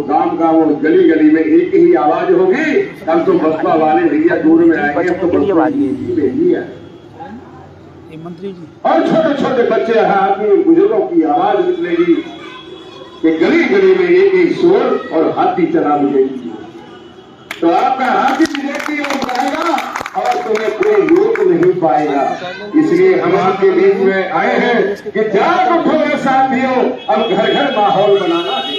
गांव गांव और गली गली में एक ही आवाज होगी। तब तो बसपा वाले भैया दूर में आएंगे, तो मंत्री जी और छोटे छोटे बच्चे आदमी बुजुर्गों की आवाज निकलेगी कि गली गली में एक ही शोर और हाथी चला मिलेगी। तो आपका हाथी देखती हो जाएगा और तुम्हें कोई रोक नहीं पाएगा। इसलिए हम आपके बीच में आए हैं कि जाग उठो साथियों, अब घर घर माहौल बनाना है।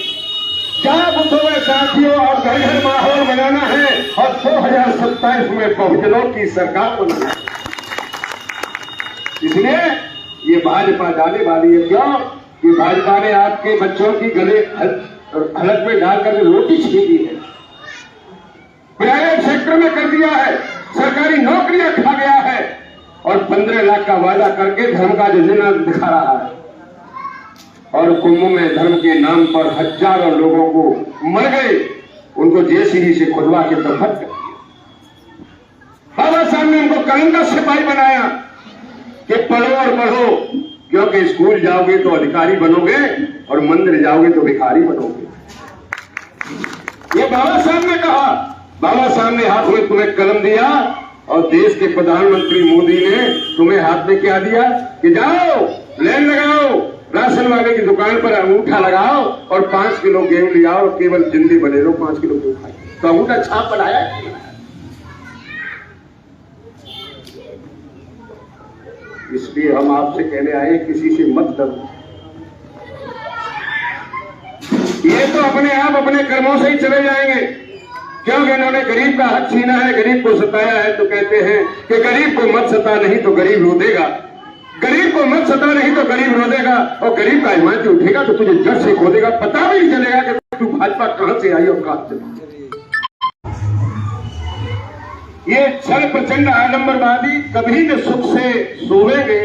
जाग उठो साथियों, अब घर घर माहौल बनाना है और 2027 में बहुजनों की सरकार बनाना है। इसलिए ये भाजपा जाने वाली है। क्यों कि भाजपा ने आपके बच्चों की गले हलक में डालकर रोटी छीनी है, प्राइवेट सेक्टर में कर दिया है, सरकारी नौकरियां खा गया है और 15 लाख का वादा करके धर्म का झंडा दिखा रहा है। और कुंभ में धर्म के नाम पर हजारों लोगों को मर गए, उनको जेसीबी से खुदवा के दफन कर दिया। बाबा साहब ने उनको कलम का सिपाही बनाया कि पढ़ो और बढ़ो, क्योंकि स्कूल जाओगे तो अधिकारी बनोगे और मंदिर जाओगे तो भिखारी बनोगे। ये बाबा साहब ने कहा। बाबा साहब ने हाथ में तुम्हें कलम दिया और देश के प्रधानमंत्री मोदी ने तुम्हें हाथ में क्या दिया कि जाओ लाइन लगाओ, राशन वाले की दुकान पर अंगूठा लगाओ और 5 किलो गेहूं ले आओ और केवल जिंदगी बने रहो, 5 किलो गेहूं खाए। तो अंगूठा छाप बनाया। इसलिए हम आपसे कहने आए, किसी से मत डरो। ये तो अपने आप अपने कर्मों से ही चले जाएंगे, क्योंकि इन्होंने गरीब का हक छीना है, गरीब को सताया है। तो कहते हैं कि गरीब को मत सता, नहीं तो गरीब रो देगा। गरीब को मत सता, नहीं तो गरीब रो देगा। और गरीब का हिमायत उठेगा तो तुझे जड़ से खो देगा, पता भी नहीं चलेगा कि तू भाजपा कहां से आई और कहां से। ये छल प्रचंड आडंबरवादी कभी न सुख से सोवेंगे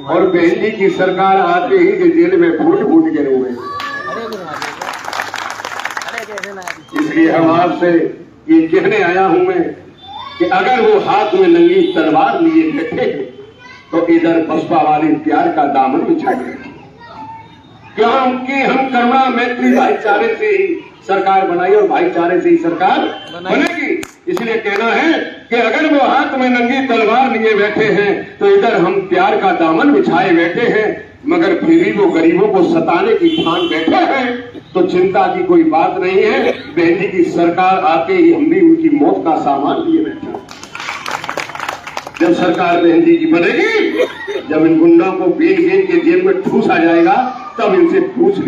और बहन जी की सरकार आते ही जेल में फूट फूट के रोवे। इसलिए हम आपसे ये कहने आया हूं मैं कि अगर वो हाथ में नंगी तलवार लिए बैठे हैं तो इधर बसपा वाले प्यार का दामन बिछाए, क्योंकि हम करुणा मैत्री भाईचारे से ही सरकार बनाई और भाईचारे से ही सरकार बनेगी। इसलिए कहना है कि अगर वो हाथ में नंगी तलवार लिए बैठे हैं तो इधर हम प्यार का दामन बिछाए बैठे हैं, मगर फिर भी वो गरीबों को सताने की ठान बैठे हैं। तो चिंता की कोई बात नहीं है, बहन जी की सरकार आते ही हम भी उनकी मौत का सामान लिए बैठे। जब सरकार बहन जी की बनेगी, जब इन गुंडों को बीन बीन के जेल में ठूसा जाएगा, तब इनसे पूछ